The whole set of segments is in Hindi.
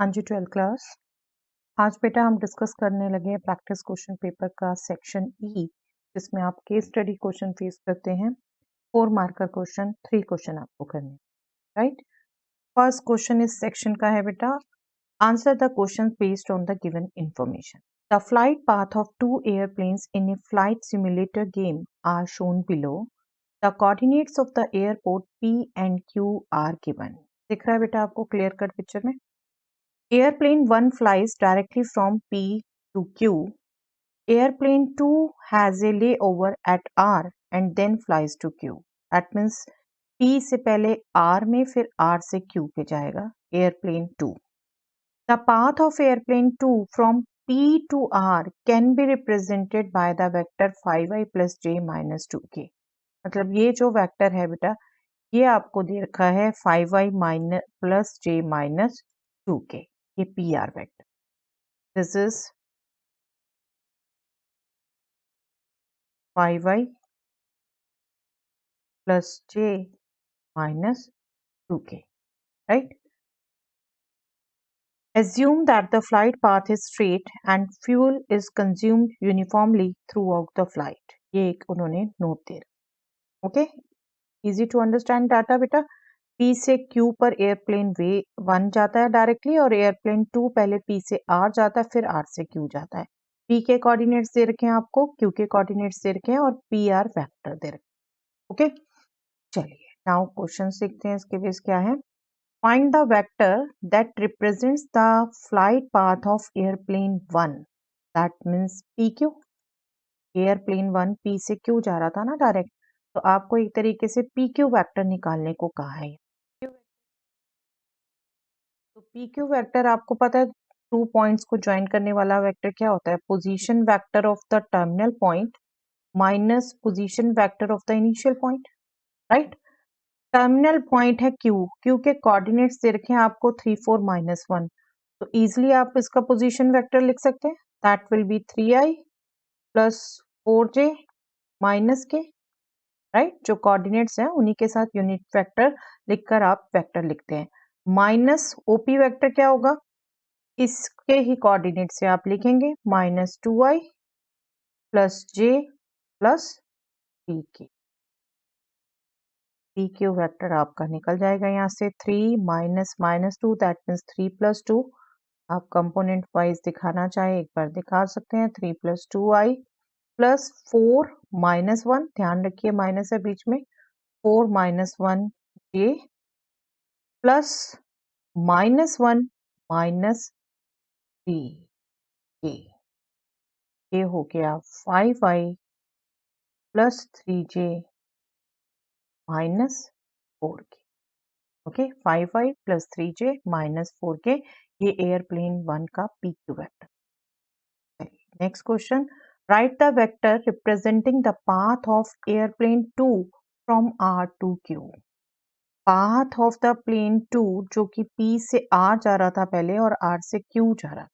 हाँ जी, 12th क्लास। आज बेटा हम डिस्कस करने लगे हैं प्रैक्टिस क्वेश्चन पेपर का सेक्शन ई, जिसमें आप केस स्टडी क्वेश्चन फेस करते हैं। 4 मार्कर क्वेश्चन, 3 क्वेश्चन आपको करने, राइट। फर्स्ट क्वेश्चन इस सेक्शन का है बेटा, answer the question based on the given information. The flight path of 2 airplanes in a flight simulator game are shown below. The coordinates of the airport P and Q are given. दिख रहा है बेटा आपको क्लियर कट पिक्चर में? Airplane 1 flies directly from P to Q. Airplane 2 has a layover at R and then flies to Q. That means P से पहले R में फिर R से Q पे जाएगा Airplane 2. The path of Airplane 2 from P to R can be represented by the vector 5i plus j minus 2k. मतलब ये जो वेक्टर है बेटा, ये आपको दे रखा है 5i minus plus j minus 2k. ये PR vector. This is 5i plus j minus 2k, right? Assume that the flight path is straight and fuel is consumed uniformly throughout the flight. ये एक उन्होंने नोट दे रहा, okay? Easy to understand data बेटा। P से Q पर एयरप्लेन वे 1 जाता है डायरेक्टली, और एयरप्लेन 2 पहले P से R जाता है, फिर R से Q जाता है। P के कोऑर्डिनेट्स दे रखे हैं आपको, Q के कोऑर्डिनेट्स दे रखे हैं, और PR वेक्टर दे रखे हैं, ओके? चलिए नाउ क्वेश्चन सीखते हैं, इसके बेस क्या है। Find the vector that represents the flight path of airplane 1, that means PQ। Airplane 1 P से Q जा रहा था ना डायरेक्ट, तो आपको एक तरीके से PQ वेक्टर निकालने को कहा है। तो PQ वेक्टर आपको पता है, 2 पॉइंट्स को ज्वाइन करने वाला वेक्टर क्या होता है? Position vector of the terminal point minus position vector of the initial point, right. Terminal point है Q, Q के कोऑर्डिनेट्स दे रखे हैं आपको 3 4 माइनस 1, तो इजिली आप इसका पोजीशन वेक्टर लिख सकते हैं, that will B 3i plus 4j minus के, राइट। जो कोऑर्डिनेट्स हैं उन्हीं के साथ यूनिट वेक्टर लिखकर आप वेक्टर लिखते हैं। माइनस OP वेक्टर क्या होगा? इसके ही कोऑर्डिनेट से आप लिखेंगे minus 2i plus j plus pk। PQ vector आपका निकल जाएगा यहाँ से 3 minus minus 2, that means 3 plus 2। आप कंपोनेंट वाइज दिखाना चाहे एक बार दिखा सकते हैं, 3 प्लस 2i प्लस 4 माइनस 1, ध्यान रखिए माइनस है बीच में, 4 minus 1 j plus minus 1 minus 3k। ये हो गया 5i plus 3j minus 4k, okay. 5i plus 3j minus 4k, ये एयरप्लेन 1 का PQ vector. Next question, right the vector representing the path of airplane 2 from R to Q। Path of the plane 2 जो कि P से R जा रहा था पहले और R से Q जा रहा,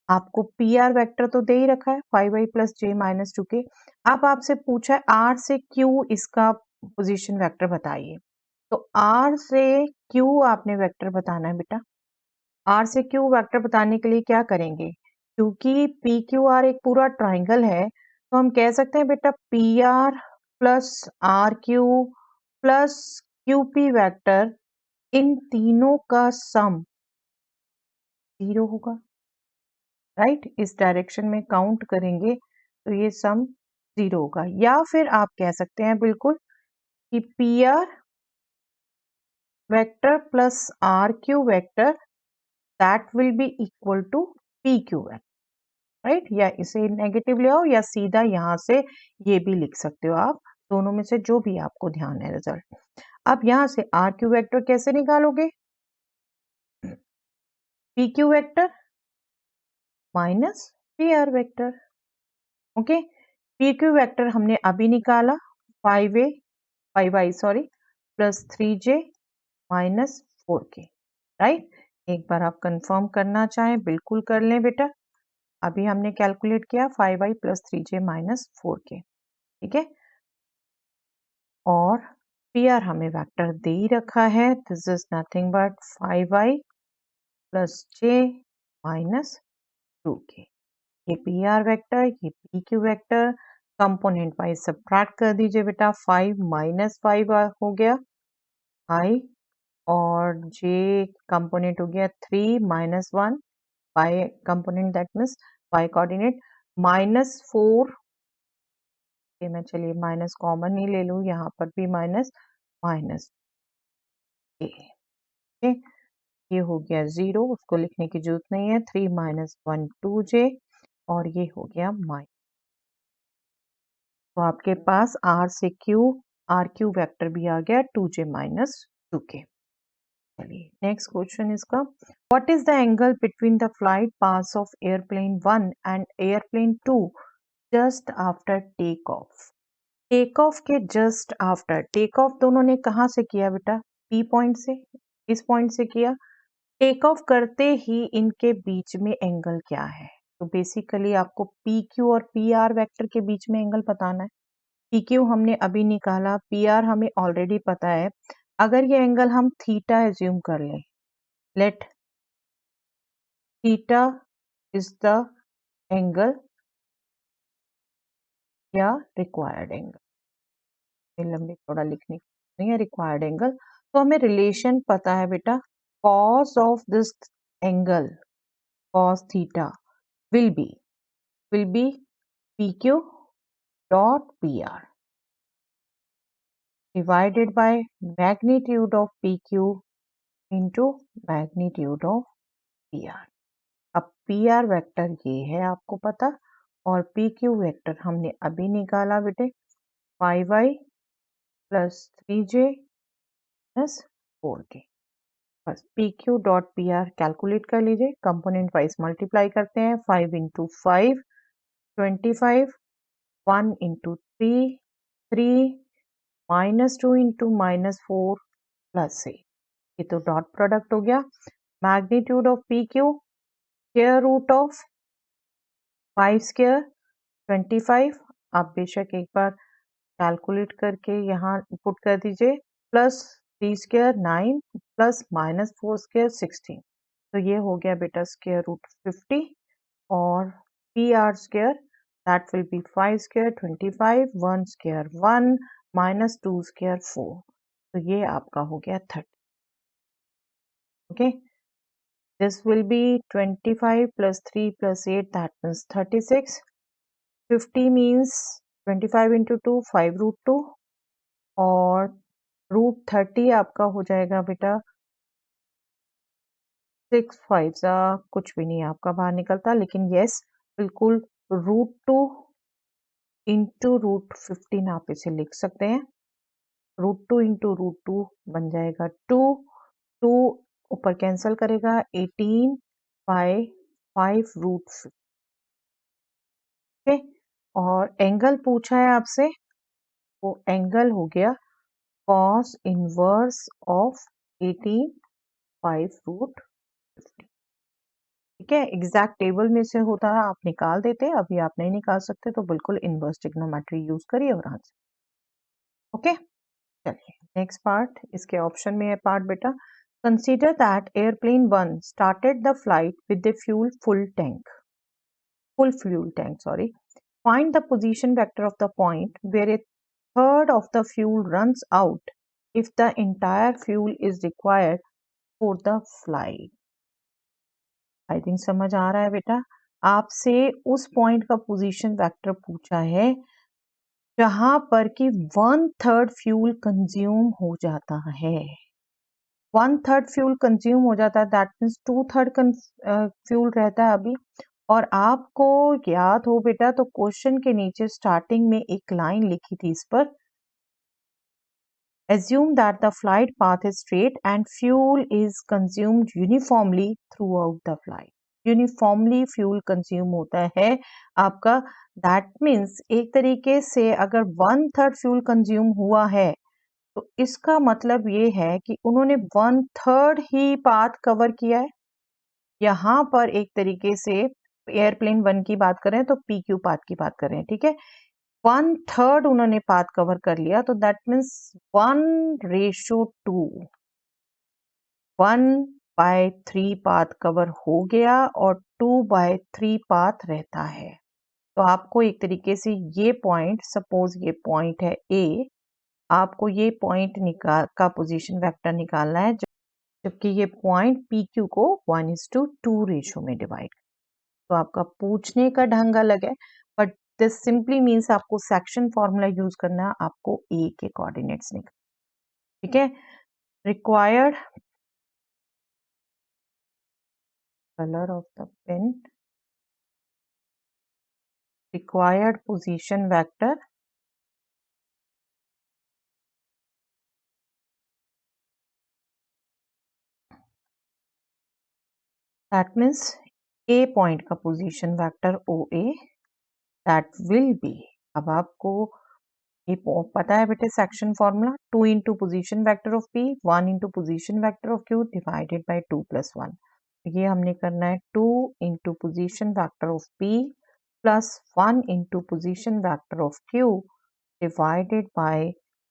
आपको PR वेक्टर तो दे ही रखा है 5i plus j minus 2k। अब आपसे पूछा है R से Q इसका पोजीशन वेक्टर बताइए, तो R से Q आपने वेक्टर बताना है बेटा। R से Q वेक्टर बताने के लिए क्या करेंगे, क्योंकि PQR एक पूरा ट्राइंगल है, तो हम कह सकते हैं बेटा PR plus RQ plus QP vector, इन तीनों का सम 0 होगा, राइट। इस डायरेक्शन में काउंट करेंगे तो ये सम 0 होगा। या फिर आप कह सकते हैं बिल्कुल कि PR vector plus RQ vector that will be equal to PQ vector, right. या इसे नेगेटिव ले आओ या सीधा यहाँ से ये भी लिख सकते हो आप, दोनों में से जो भी आपको ध्यान है रिजल्ट। अब यहाँ से RQ वेक्टर कैसे निकालोगे? PQ vector minus PR vector, okay. PQ vector हमने अभी निकाला 5i sorry plus 3j minus 4k, right. एक बार आप कंफर्म करना चाहें बिल्कुल कर लें बेटा। अभी हमने कैलकुलेट किया 5i plus 3j minus 4k, ठीक है। और PR हमें वेक्टर दे ही रखा है, this is nothing but 5i plus J minus 2k। ये पी आर वेक्टर, ये P Q vector, component wise subtract कर दीजिए बेटा। 5 माइनस 5 हो गया आई, और जे कंपोनेंट हो गया 3 minus 1 y component, that means y coordinate -4। ये मैं चलिए माइनस कॉमन ही ले लूँ, यहाँ पर भी माइनस माइनस ए। ये हो गया 0, उसको लिखने की जरूरत नहीं है। 3 माइनस 1 2j, और ये हो गया माइनस। तो आपके पास r से q, आर क्यू वेक्टर भी आ गया 2j माइनस 2k। चलिए नेक्स्ट क्वेश्चन इसका, what is the angle between the flight path of airplane 1 and airplane 2 just after take off. Take off के जस्ट आफ्टर, टेक ऑफ दोनों ने कहाँ से किया बेटा? पी पॉइंट से, इस पॉइंट से किया। टेक ऑफ करते ही इनके बीच में एंगल क्या है? तो बेसिकली आपको पी क्यू और पी आर वेक्टर के बीच में एंगल बताना है। पी क्यू हमने अभी निकाला, पी आर हमें ऑलरेडी पता है। अगर ये एंगल हम थीटा एज्यूम कर लें, let theta is the angle या रिक्वायर्ड एंगल, लंबे थोड़ा लिखने नहीं है, रिक्वायर्ड एंगल। तो हमें रिलेशन पता है बेटा, cos of this angle, cos theta will be P Q dot PR divided by magnitude of PQ into magnitude of PR। अब PR वेक्टर ये है आपको पता, और PQ वेक्टर हमने अभी निकाला बेटे, 5y plus 3j plus 4k। बस PQ डॉट PR कैलकुलेट कर लीजिए, कंपोनेंट वाइज मल्टीप्लाई करते हैं। 5 इंटू 5 25, 1 इंटू 3 3, -2 इंटू -4 प्लस से, ये तो डॉट प्रोडक्ट हो गया। Magnitude of P Q, square root of 5 square 25। आप बेशक एक बार कैलकुलेट करके यहाँ पुट कर दीजिए, प्लस 3 स्क्वायर 9 प्लस -4 स्क्वायर 16। तो ये हो गया बेटा स्क्वायर रूट 50, और P R square that will B 5 square 25, 1 square 1 -2 square 4। तो ये आपका हो गया 30। Okay, this will be 25 plus 3 plus 8, that means 36। 50 means 25 into 2 5 root 2, और रूट 30 आपका हो जाएगा बेटा 6 5 कुछ भी नहीं आपका बाहर निकलता, लेकिन यस बिल्कुल रूट 2 इंटू रूट 15 आप इसे लिख सकते हैं। रूट 2 इंटू रूट 2 बन जाएगा 2, 2 ऊपर कैंसिल करेगा 18 बाय 5 रूट 50। और एंगल पूछा है आपसे, वो एंगल हो गया कॉस इनवर्स ऑफ 18 5 रूट 50। ठीक है, एग्जैक्ट टेबल में से होता है, आप निकाल देते, अभी आप नहीं निकाल सकते तो बिल्कुल इनवर्स ट्रिग्नोमेट्री यूज करिए और आंसर। ओके, चलिए नेक्स्ट पार्ट, इसके ऑप्शन में है पार्ट बेटा, consider that airplane 1 started the flight with the full fuel tank, sorry, find the position vector of the point where a third of the fuel runs out if the entire fuel is required for the flight। I think समझ आ रहा है बेटा, आपसे उस पॉइंट का पोजीशन वेक्टर पूछा है जहां पर कि 1/3 फ्यूल कंज्यूम हो जाता है। 1/3 फ्यूल कंज्यूम हो जाता है, दैट मीन्स 2/3 फ्यूल रहता है अभी। और आपको याद हो बेटा तो क्वेश्चन के नीचे स्टार्टिंग में एक लाइन लिखी थी इस पर, assume that the flight path is straight and fuel is consumed uniformly throughout the flight। Uniformly fuel consume होता है आपका, दैट मीन्स एक तरीके से अगर 1/3 फ्यूल कंज्यूम हुआ है तो इसका मतलब ये है कि उन्होंने 1/3 ही पाथ कवर किया है। यहाँ पर एक तरीके से एयरप्लेन 1 की बात करें तो पी क्यू पाथ की बात करें, ठीक है, 1/3 उन्होंने पाथ कवर कर लिया, तो दैट मीन्स 1:2, 1 2/3 पाथ कवर हो गया और 2/3 पाथ रहता है। तो आपको एक तरीके से ये पॉइंट, सपोज ये पॉइंट है ए, आपको ये पॉइंट का पोजीशन वेक्टर निकालना है, जबकि ये पॉइंट पी क्यू को 1:2 रेशो में डिवाइड। तो आपका पूछने का ढंग अलग है, बट दिस सिंपली मीन्स आपको सेक्शन फॉर्मूला यूज करना है, आपको ए के कोऑर्डिनेट्स निकाल। ठीक है, required colour of the pen, required position vector, that means A point का position vector OA, that will be, अब आपको ये पता है बेटे section formula, 2 into position vector of P, 1 into position vector of Q divided by 2 plus 1। ये हमने करना है 2 into position vector of P plus 1 into position vector of Q divided by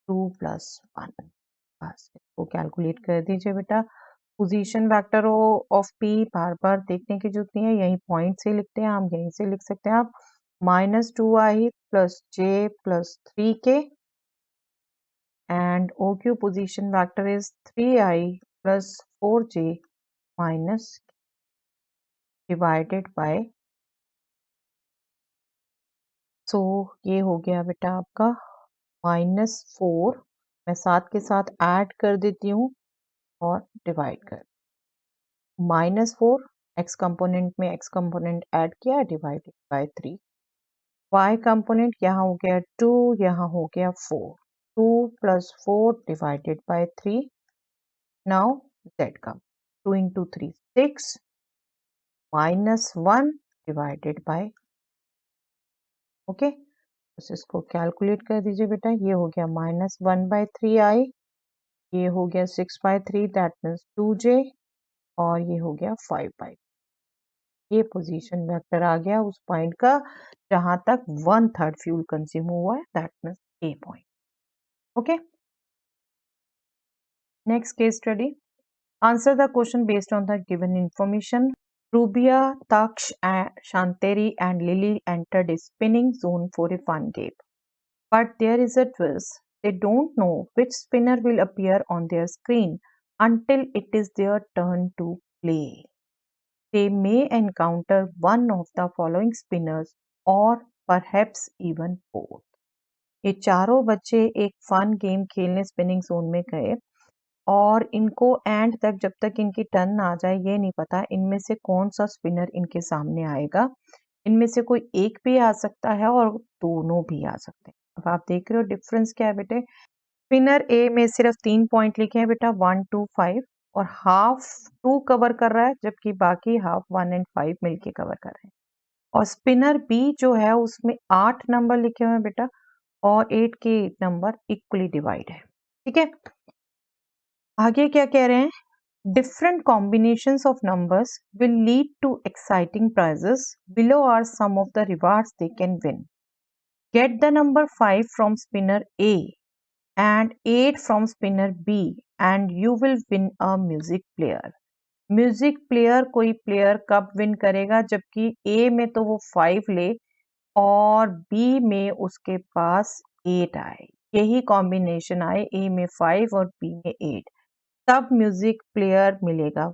2 plus 1। बस इसको कैलकुलेट कर दीजिए बेटा। पोजीशन वेक्टर ऑफ पी बार बार देखने की जरूरत नहीं है, यही पॉइंट से लिखते हैं, हम यहीं से लिख सकते हैं आप -2i plus j plus 3k and O Q position vector is 3i plus 4j minus divided by, so ये हो गया बेटा आपका -4, मैं साथ के साथ ऐड कर देती हूँ और डिवाइड कर, -4 एक्स कंपोनेंट में एक्स कंपोनेंट ऐड किया डिवाइडेड बाय 3, वाई कंपोनेंट यहाँ हो गया 2, यहाँ हो गया 4, 2 plus 4 divided by 3, now Z का 2 into 3 6 -1 डिवाइडेड बाय, ओके, बस इसको कैलकुलेट कर दीजिए बेटा। ये हो गया -1/3i, ये हो गया 6/3 दैट मीन्स 2j, और ये हो गया 5/, ये पोजीशन वेक्टर आ गया उस पॉइंट का जहां तक 1/3 फ्यूल कंज्यूम हुआ है, that means A point. Okay, next case study, answer the question based on the given information. Rubia, Taksh, Shanteri and Lily entered a spinning zone for a fun game. But there is a twist. They don't know which spinner will appear on their screen until it is their turn to play. They may encounter one of the following spinners or perhaps even both. ये चारों बच्चे एक फन गेम खेलने स्पिनिंग जोन में गए और इनको एंड तक, जब तक इनकी टर्न ना आ जाए, ये नहीं पता इनमें से कौन सा स्पिनर इनके सामने आएगा। इनमें से कोई एक भी आ सकता है और दोनों भी आ सकते हैं। अब आप देख रहे हो डिफरेंस क्या है बेटे, स्पिनर ए में सिर्फ 3 पॉइंट लिखे हैं बेटा, 1 2 5, और हाफ 2 कवर कर रहा है, जबकि बाकी हाफ 1 और 5 मिलके कवर कर रहे हैं। और स्पिनर बी जो है उसमें 8 नंबर लिखे हुए हैं बेटा, और 8 के 8 नंबर इक्वली डिवाइड है। ठीक है, आगे क्या कह रहे हैं, different combinations of numbers will lead to exciting prizes. Below are some of the rewards they can win. Get the number 5 from spinner A and 8 from spinner B and you will win a music player. Music player कोई प्लेयर कब विन करेगा, जबकि ए में तो वो 5 ले और बी में उसके पास 8 आए, यही कॉम्बिनेशन आए, ए में 5 और बी में 8, तब म्यूजिक प्लेयर मिलेगा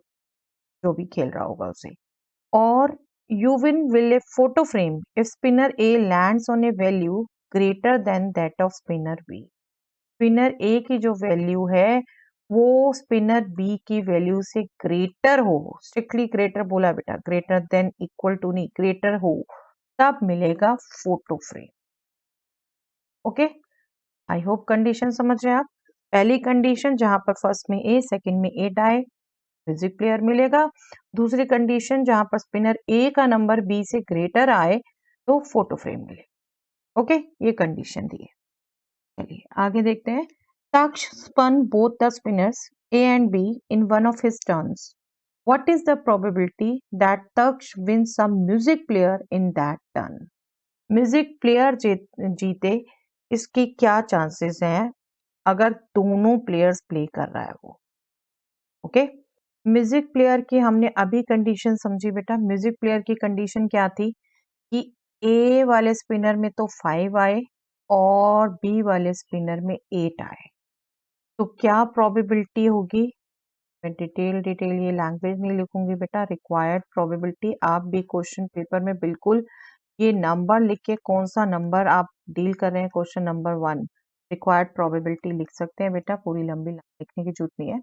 जो भी खेल रहा होगा उसे। और you will a photo frame if spinner A lands on a value greater than that of spinner B. Spinner A की जो वैल्यू है वो स्पिनर बी की वैल्यू से ग्रेटर हो, स्ट्रिक्टली ग्रेटर बोला बेटा, ग्रेटर देन इक्वल टू नहीं, ग्रेटर हो, तब मिलेगा photo frame. Okay, I hope condition समझ रहे हैं आप। पहली कंडीशन जहां पर फर्स्ट में ए सेकंड में 8 आए, म्यूजिक प्लेयर मिलेगा। दूसरी कंडीशन जहां पर स्पिनर ए का नंबर बी से ग्रेटर आए तो फोटो फ्रेम मिले। ओके, ये कंडीशन दी है। चलिए आगे देखते हैं। Taksh spun both the spinners A and B in one of his turns. What is the probability that Taksh wins some music player in that turn? Music player जीते इसके क्या चांसेस हैं अगर दोनों प्लेयर्स प्ले कर रहा है वो। ओके, म्यूजिक प्लेयर की हमने अभी कंडीशन समझी बेटा। म्यूजिक प्लेयर की कंडीशन क्या थी कि ए वाले स्पिनर में तो 5 आए और बी वाले स्पिनर में 8 आए, तो क्या प्रोबेबिलिटी होगी? मैं डिटेल ये लैंग्वेज नहीं लिखूंगी बेटा। रिक्वायर्ड प्रोबेबिलिटी आप भी क्वेश्चन पेपर में बिल्कुल ये नंबर लिख के कौन सा नंबर आप डील कर रहे हैं, क्वेश्चन नंबर 1 रिक्वायर्ड प्रोबेबिलिटी लिख सकते हैं बेटा, पूरी लंबी लिखने की जरूरत नहीं है।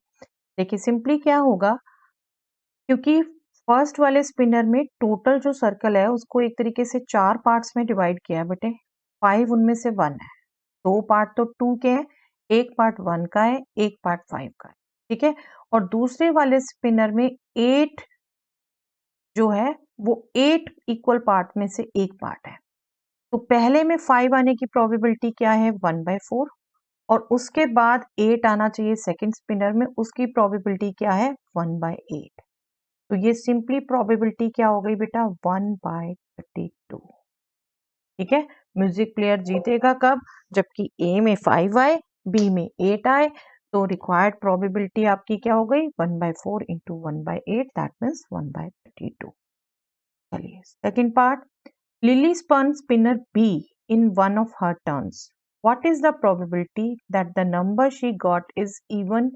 देखिए सिंपली क्या होगा, क्योंकि फर्स्ट वाले स्पिनर में टोटल जो सर्कल है उसको एक तरीके से 4 पार्ट्स में डिवाइड किया है बेटे। 5 उनमें से 1 है, 2 पार्ट तो 2 के हैं, एक पार्ट 1 का है, एक पार्ट 5 का है, ठीक है। और दूसरे वाले स्पिनर में 8 जो है वो 8 इक्वल पार्ट में से एक पार्ट है। तो पहले में 5 आने की प्रोबेबिलिटी क्या है? 1/4। और उसके बाद 8 आना चाहिए सेकंड स्पिनर में, उसकी प्रोबेबिलिटी क्या है? 1/8। तो ये सिंपली प्रोबेबिलिटी क्या हो गई बेटा? 1/32। ठीक है। म्यूजिक प्लेयर जीतेगा कब? जबकि ए में 5 आए, बी में 8 आए, तो रिक्वायर्ड प्रोबेबिलिटी आपकी क्या हो गई? 1/4 इंटू 1/8, दैट मीन्स 1/32। चलिए second part. Lily spun spinner B in one of her turns. What is the probability that the number she got is even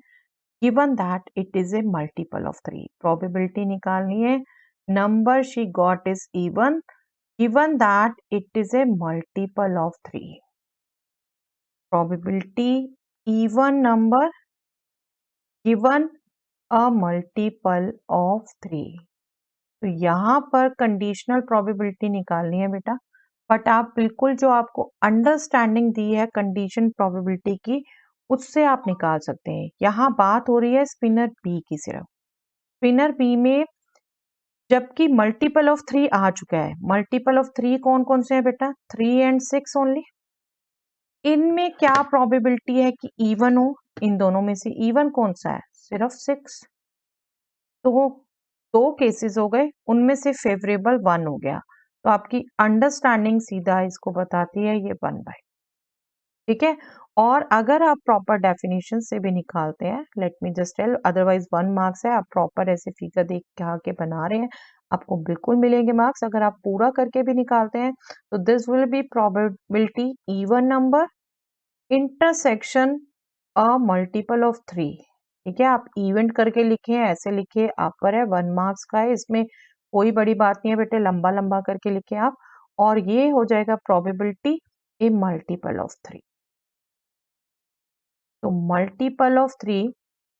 given that it is a multiple of 3? Probability निकालनी है। Number she got is even given that it is a multiple of 3. Probability even number given a multiple of 3. तो यहाँ पर कंडीशनल प्रोबेबिलिटी निकालनी है बेटा। बट आप बिल्कुल जो आपको अंडरस्टैंडिंग दी है कंडीशन प्रोबेबिलिटी की, उससे आप निकाल सकते हैं। यहाँ बात हो रही है स्पिनर बी की सिर्फ। स्पिनर बी में जबकि मल्टीपल ऑफ 3 आ चुका है। मल्टीपल ऑफ 3 कौन कौन से हैं बेटा? 3 एंड 6 ओनली। इनमें क्या प्रोबेबिलिटी है कि इवन हो? इन दोनों में से इवन कौन सा है? सिर्फ 6। तो 2 केसेस हो गए, उनमें से फेवरेबल 1 हो गया। तो आपकी अंडरस्टैंडिंग सीधा इसको बताती है ये 1/। ठीक है। और अगर आप प्रॉपर डेफिनेशन से भी निकालते हैं, let me just tell, otherwise 1 marks है। आप प्रॉपर ऐसे फिगर देख के आके बना रहे हैं, आपको बिल्कुल मिलेंगे मार्क्स। अगर आप पूरा करके भी निकालते हैं तो this will be probability even number intersection a multiple of 3। ठीक है। आप इवेंट करके लिखे, ऐसे लिखे, आप पर है 1 मार्क्स का है, इसमें कोई बड़ी बात नहीं है बेटे। लंबा लंबा करके लिखे आप, और ये हो जाएगा प्रोबेबिलिटी ए मल्टीपल ऑफ 3। तो मल्टीपल ऑफ 3,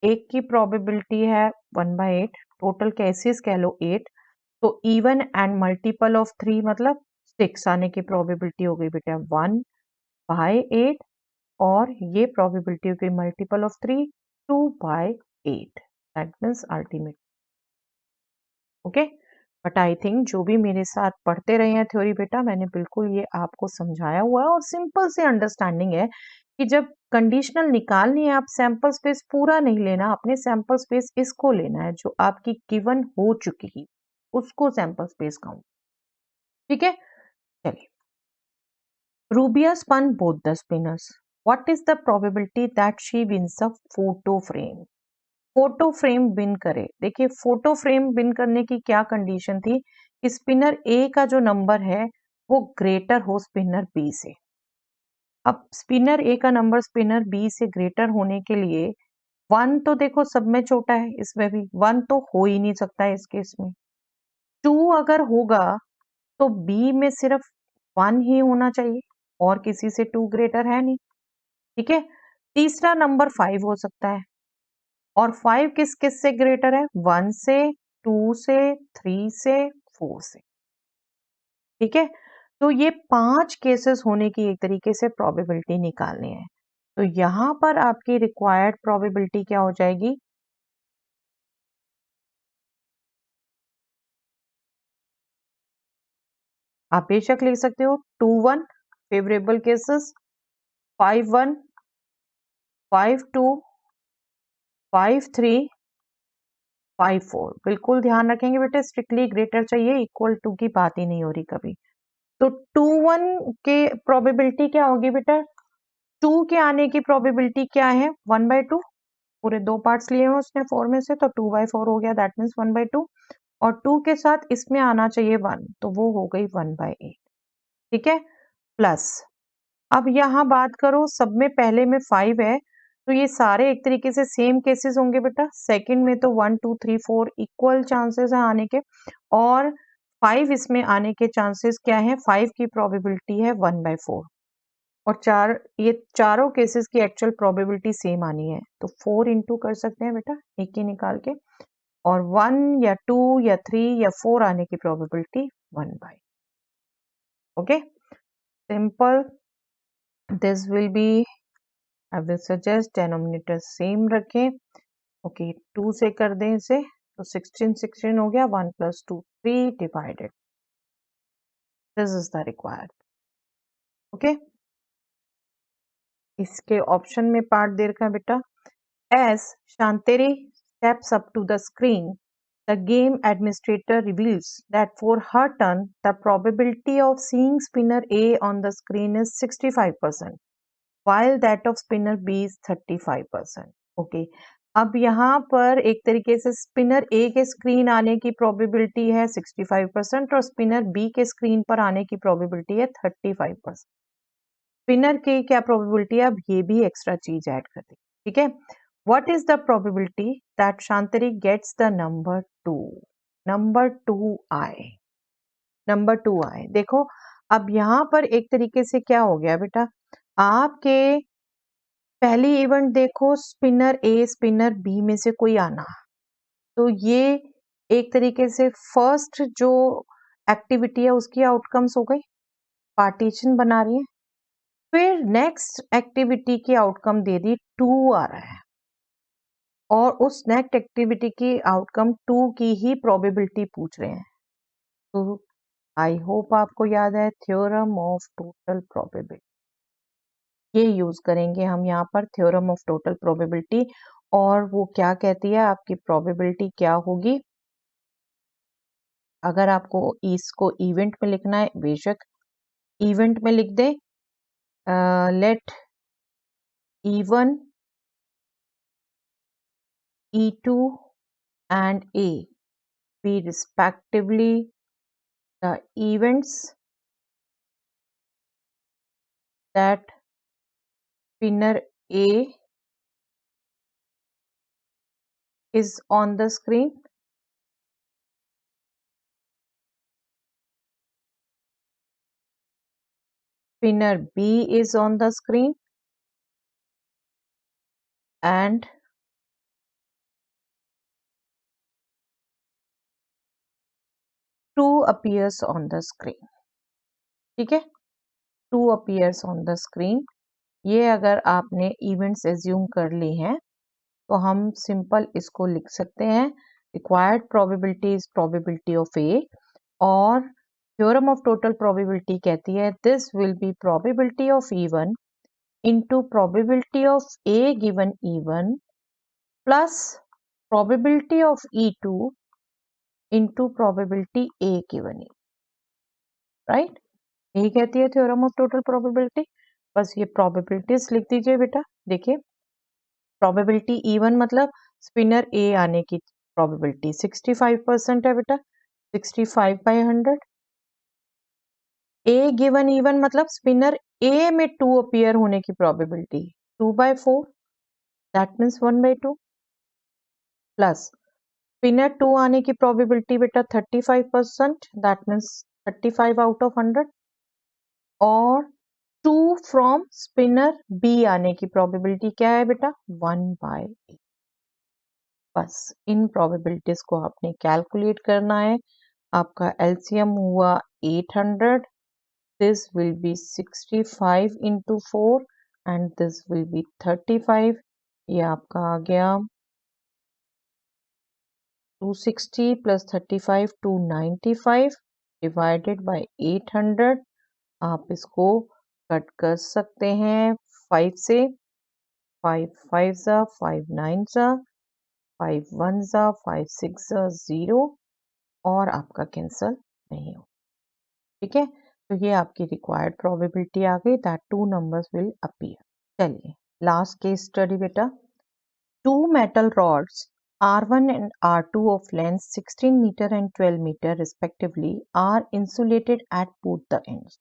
एक की प्रोबेबिलिटी है 1/8, टोटल केसेस कह लो 8। तो इवन एंड मल्टीपल ऑफ 3 मतलब 6 आने की प्रोबेबिलिटी हो गई बेटा 1/8। और ये प्रोबेबिलिटी हो गई multiple of 3 2/8। That means ultimate. Okay. But I think जो भी मेरे साथ पढ़ते रहे हैं थ्योरी बेटा, मैंने बिल्कुल ये आपको समझाया हुआ है और सिंपल से अंडरस्टैंडिंग है कि जब कंडीशनल निकालनी है, आप सैंपल स्पेस पूरा नहीं लेना, अपने सैंपल स्पेस इसको लेना है जो आपकी गिवन हो चुकी है, उसको सैंपल स्पेस काउंट। ठीक है। चलिए, rubia spun both the spinners. What is the probability that she wins a photo frame? Photo frame win करे। देखिए फोटो फ्रेम विन करने की क्या कंडीशन थी कि स्पिनर ए का जो नंबर है वो ग्रेटर हो स्पिनर बी से। अब स्पिनर ए का नंबर स्पिनर बी से ग्रेटर होने के लिए 1 तो देखो सब में छोटा है, इसमें भी 1 तो हो ही नहीं सकता है इस केस में। 2 अगर होगा तो बी में सिर्फ 1 ही होना चाहिए और किसी से 2 ग्रेटर है नहीं। ठीक है। तीसरा नंबर 5 हो सकता है, और 5 किस किस से ग्रेटर है? 1 से, 2 से, 3 से, 4 से। ठीक है। तो ये 5 केसेस होने की एक तरीके से प्रोबेबिलिटी निकालनी है। तो यहां पर आपकी रिक्वायर्ड प्रोबेबिलिटी क्या हो जाएगी? आप बेशक लिख सकते हो 2-1 फेवरेबल केसेस, 5-1, 5-2, 5-3, 5-4। बिल्कुल ध्यान रखेंगे बेटे, स्ट्रिक्टली ग्रेटर चाहिए, इक्वल टू की बात ही नहीं हो रही कभी। तो 2-1 के प्रोबेबिलिटी क्या होगी बेटा? 2 के आने की प्रोबेबिलिटी क्या है? 1/2। पूरे 2 पार्ट्स लिए हैं उसने 4 में से, तो 2/4 हो गया, दैट मीन्स 1/2, और 2 के साथ इसमें आना चाहिए 1, तो वो हो गई 1/8। ठीक है, प्लस अब यहाँ बात करो, सब में पहले में 5 है, तो ये सारे एक तरीके से सेम केसेस होंगे बेटा। सेकंड में तो 1 2 3 4 इक्वल चांसेस हैं आने के, और 5 इसमें आने के चांसेस क्या हैं? 5 की प्रोबेबिलिटी है 1/4, और ये चारों केसेस की एक्चुअल प्रोबेबिलिटी सेम आनी है, तो 4 इंटू कर सकते हैं बेटा एक ही निकाल के, और 1 या 2 या 3 या 4 आने की probability 1/, okay, simple. This will B, I will suggest denominator same रखें, ओके, 2 से कर दें इसे, तो 16 हो गया, 1 + 2 3 divided, this is the required, okay. इसके ऑप्शन में पार्ट दे रखा है बेटा, as Shantari steps up to the screen, the game administrator reveals that for her turn, the probability of seeing spinner A on the screen is 65%, while that of spinner B is 35%. Okay. अब यहाँ पर एक तरीके से स्पिनर ए के स्क्रीन आने की प्रोबेबिलिटी है 65% और स्पिनर बी के स्क्रीन पर आने की प्रोबेबिलिटी है 35%। स्पिनर की क्या प्रोबेबिलिटी है, अब ये भी एक्स्ट्रा चीज ऐड कर दी, ठीक है। What is the probability that शांतरी गेट्स द नंबर 2? नंबर 2 आए, नंबर 2 आए। देखो अब यहाँ पर एक तरीके से क्या हो गया बेटा, आपके पहली इवेंट देखो, स्पिनर ए स्पिनर बी में से कोई आना, तो ये एक तरीके से फर्स्ट जो एक्टिविटी है उसकी आउटकम्स हो गई, पार्टीशन बना रही है। फिर नेक्स्ट एक्टिविटी की आउटकम दे दी 2 आ रहा है, और उस नेक्स्ट एक्टिविटी की आउटकम 2 की ही प्रोबेबिलिटी पूछ रहे हैं। तो आई होप आपको याद है थ्योरम ऑफ टोटल प्रोबेबिलिटी, ये यूज करेंगे हम यहाँ पर, थ्योरम ऑफ टोटल प्रोबेबिलिटी। और वो क्या कहती है, आपकी प्रोबेबिलिटी क्या होगी, अगर आपको इसको इवेंट में लिखना है बेशक इवेंट में लिख दें, late E1, E2 and A be respectively the events that spinner A is on the screen, spinner B is on the screen, and two appears on the screen, ठीक है, two appears on the screen। ये अगर आपने इवेंट्स एज्यूम कर ली हैं तो हम सिंपल इसको लिख सकते हैं, required probability is probability of A, और थ्योरम ऑफ टोटल प्रोबेबिलिटी कहती है this will be probability of E1 into probability of A given E1 plus probability of E2 into probability A given E, right, यही कहती है थ्योरम ऑफ टोटल प्रोबेबिलिटी। बस ये प्रोबेबिलिटीज लिख दीजिए बेटा। देखिए प्रोबेबिलिटी E1 मतलब स्पिनर ए आने की प्रोबेबिलिटी 65% है बेटा, 65/100। ए गिवन E1 मतलब स्पिनर ए में 2 अपीयर होने की probability 2/4, that means 1/2, plus spinner 2 आने की प्रोबेबिलिटी बेटा 35%, दैट मीन्स 35 आउट ऑफ 100, और 2 फ्रॉम स्पिनर बी आने की प्रोबेबिलिटी क्या है बेटा 1/8। बस इन प्रोबेबिलिटीज को आपने कैलकुलेट करना है। आपका एलसीएम हुआ 800, this will B 65 into 4 and this will B 35, ये आपका आ गया 260 + 35 295 डिवाइडेड बाय 800। आप इसको कट कर सकते हैं 5 से, 5 5 जा 5 9 जा 5 1 जा 5 6 जा 0, और आपका कैंसल नहीं हो, ठीक है। तो ये आपकी रिक्वायर्ड प्रोबेबिलिटी आ गई दैट 2 नंबर्स विल अपीयर। चलिए लास्ट केस स्टडी बेटा, Two metal rods R1 and R2 of length 16 meter and 12 meter respectively are insulated at both the ends.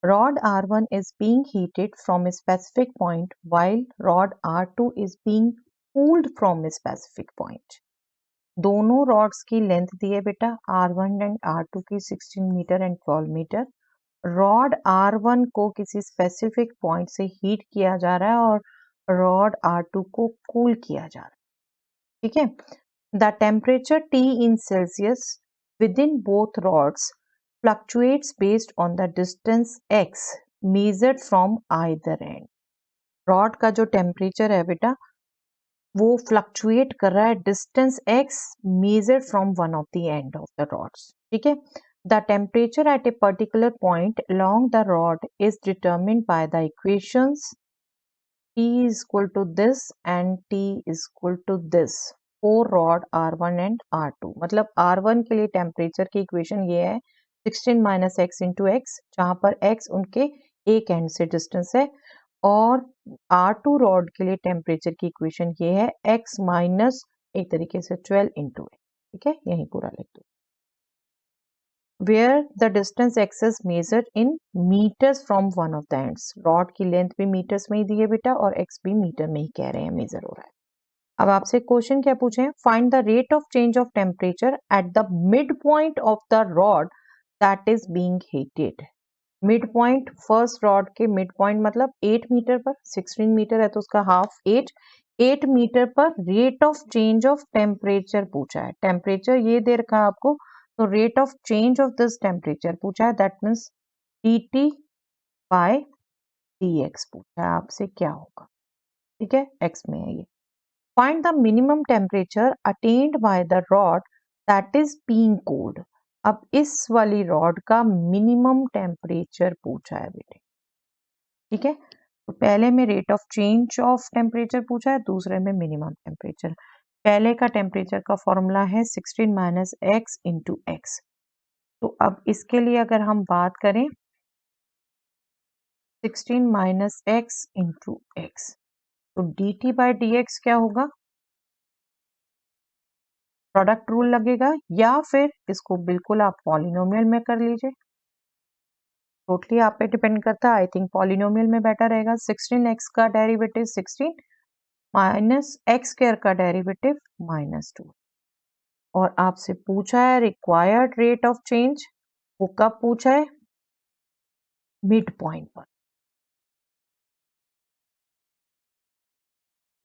Rod R1 is being heated from a specific point while rod R2 is being cooled from a specific point. दोनों rods की length दी है बेटा R1 and R2 की 16 metre and 12 metre. Rod R1 को किसी स्पेसिफिक पॉइंट से हीट किया जा रहा है और रॉड R2 को कूल किया जा रहा है. ठीक है. The temperature T in Celsius within both rods fluctuates based on the distance x measured from either end. Rod का जो टेम्परेचर है बेटा वो फ्लक्चुएट कर रहा है distance x measured from one of the end of the rods. ठीक है. The temperature at a particular point along the rod is determined by the equations T is equal to this and T is equal to this for rod R1 and R2. मतलब R1 के लिए टेम्परेचर की इक्वेशन ये है 16 माइनस एक्स इंटू एक्स, जहाँ पर x उनके एक एंड से डिस्टेंस है, और R2 रॉड के लिए टेम्परेचर की इक्वेशन ये है x माइनस एक तरीके से 12 इंटू एक्स. ठीक है, यही पूरा लिख दो. where the distance x is measured in meters from one of the ends. Rod की लेंथ भी मीटर्स में ही दी है बेटा और x भी मीटर में ही कह रहे हैं मेजर हो रहा है. अब आपसे क्वेश्चन क्या पूछे हैं? Find the rate of change of temperature at the mid point of the rod that is being heated. Mid point, first rod के मिड पॉइंट मतलब 8 मीटर पर, 16 मीटर है तो उसका हाफ 8 मीटर पर rate of change of temperature पूछा है. टेम्परेचर ये दे रखा है आपको, तो rate of change of this temperature पूछा है, that means dt by dx पूछा है आपसे क्या होगा. ठीक है, x में है ये. Find the minimum temperature attend by the rod that is being cold. अब इस वाली रॉड का मिनिमम टेम्परेचर पूछा है बेटे. ठीक है, तो पहले में rate of change of temperature पूछा है, दूसरे में मिनिमम टेम्परेचर. पहले का टेम्परेचर का फॉर्मूला है 16 माइनस एक्स इंटू एक्स. तो अब इसके लिए अगर हम बात करें 16 माइनस एक्स इंटू एक्स, तो dt बाय dx क्या होगा? प्रोडक्ट रूल लगेगा या फिर इसको बिल्कुल आप पॉलिनोमियल में कर लीजिए. टोटली आप पे डिपेंड करता है. आई थिंक पॉलिनोमियल में बेटर रहेगा. 16x का डेरिवेटिव 16 माइनस एक्स स्क्वायर का डेरिवेटिव -2. और आपसे पूछा है रिक्वायर्ड रेट ऑफ चेंज. वो कब पूछा है? मिड पॉइंट पर.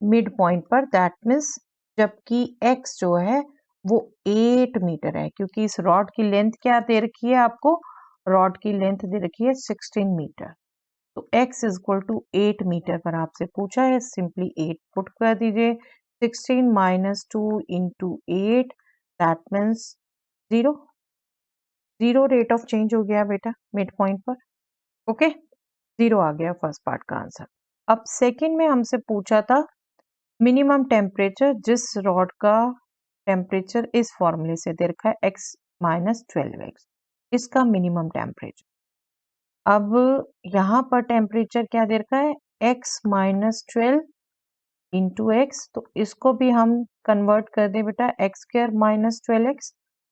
मिड पॉइंट पर दैट मीन्स जबकि x जो है वो 8 मीटर है, क्योंकि इस रॉड की लेंथ क्या दे रखी है आपको? रॉड की लेंथ दे रखी है 16 मीटर. तो x is equal to 8 metre पर आपसे पूछा है, सिंपली 8 पुट कर दीजिए. 16 minus 2 into 8 that means 0. 0 rate of change हो गया बेटा मिड पॉइंट पर. ओके, 0 आ गया फर्स्ट पार्ट का आंसर. अब सेकंड में हमसे पूछा था मिनिमम टेम्परेचर, जिस रॉड का टेम्परेचर इस फॉर्मूले से दे रखा है x माइनस 12x, इसका मिनिमम टेम्परेचर. अब यहाँ पर टेम्परेचर क्या दे रखा है? x minus 12 into x. तो इसको भी हम कन्वर्ट कर दे बेटा एक्स स्क्वायर माइनस 12x.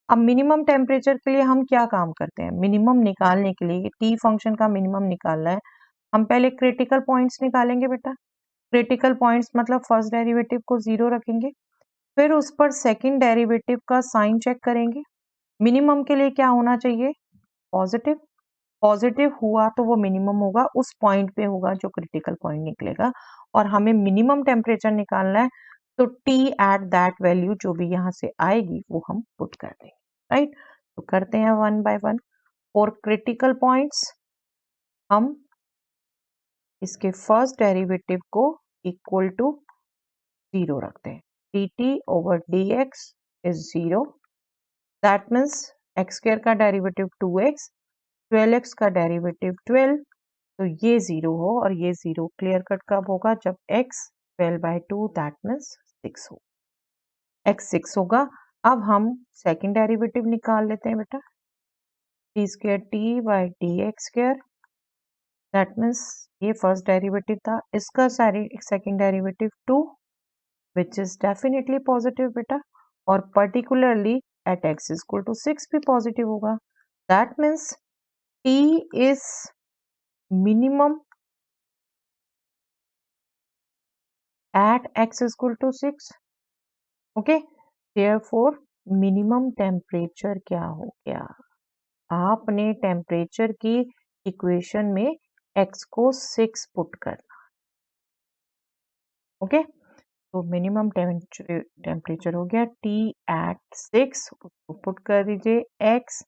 अब मिनिमम टेम्परेचर के लिए हम क्या काम करते हैं? मिनिमम निकालने के लिए t फंक्शन का मिनिमम निकालना है, हम पहले क्रिटिकल पॉइंट्स निकालेंगे बेटा. क्रिटिकल पॉइंट्स मतलब फर्स्ट डेरिवेटिव को 0 रखेंगे, फिर उस पर सेकंड डेरिवेटिव का साइन चेक करेंगे. मिनिमम के लिए क्या होना चाहिए? पॉजिटिव. पॉजिटिव हुआ तो वो मिनिमम होगा, उस पॉइंट पे होगा जो क्रिटिकल पॉइंट निकलेगा. और हमें मिनिमम टेम्परेचर निकालना है, तो t एट दैट वैल्यू जो भी यहाँ से आएगी वो हम पुट कर देंगे. राइट, तो करते हैं 1 बाय 1. और क्रिटिकल पॉइंट्स हम इसके फर्स्ट डेरिवेटिव को इक्वल टू 0 रखते हैं. dt over dx is 0. That means x square का डेरिवेटिव 2x, 12x का डेरिवेटिव 12. तो ये 0 हो और ये 0 क्लियर कट कब होगा? जब x 12 बाई 2 दैट मीन्स 6 हो. x 6 होगा. अब हम सेकंड डेरिवेटिव निकाल लेते हैं बेटा. T square T by D x square, that means ये फर्स्ट डेरिवेटिव था, इसका second derivative 2 which is definitely positive बेटा, और particularly at x is equal to 6 भी positive होगा. That means T is minimum at x is equal to 6. Okay, therefore minimum temperature क्या हो गया? आपने टेम्परेचर की इक्वेशन में x को 6 पुट करना. ओके, तो मिनिमम टेम्परेचर हो गया T at 6, उसको पुट कर दीजिए. x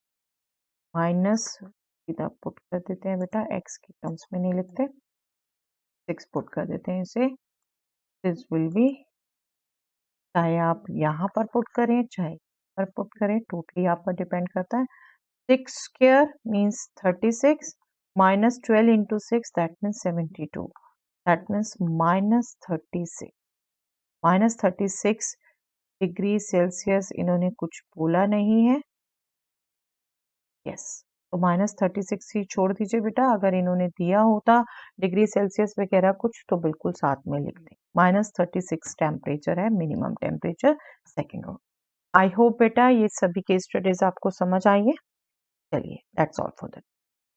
माइनस सीधा पुट कर देते हैं बेटा, x की टर्म्स में नहीं लिखते, 6 पुट कर देते हैं इसे. दिस विल बी, चाहे आप यहाँ पर पुट करें चाहे पर पुट करें, टोटली आप पर डिपेंड करता है. 6 square means 36 minus 12 into 6, that means 72. That means minus 36. minus 36 degree Celsius इन्होंने कुछ बोला नहीं है. यस, तो माइनस 36 ही छोड़ दीजिए बेटा. अगर इन्होंने दिया होता डिग्री सेल्सियस वगैरह कुछ तो बिल्कुल साथ में लिख दें. माइनस 36 टेम्परेचर है minimum temperature second row. I hope बेटा ये सभी केस स्टडीज आपको समझ आई है. चलिए, दैट्स ऑल फॉर दैट.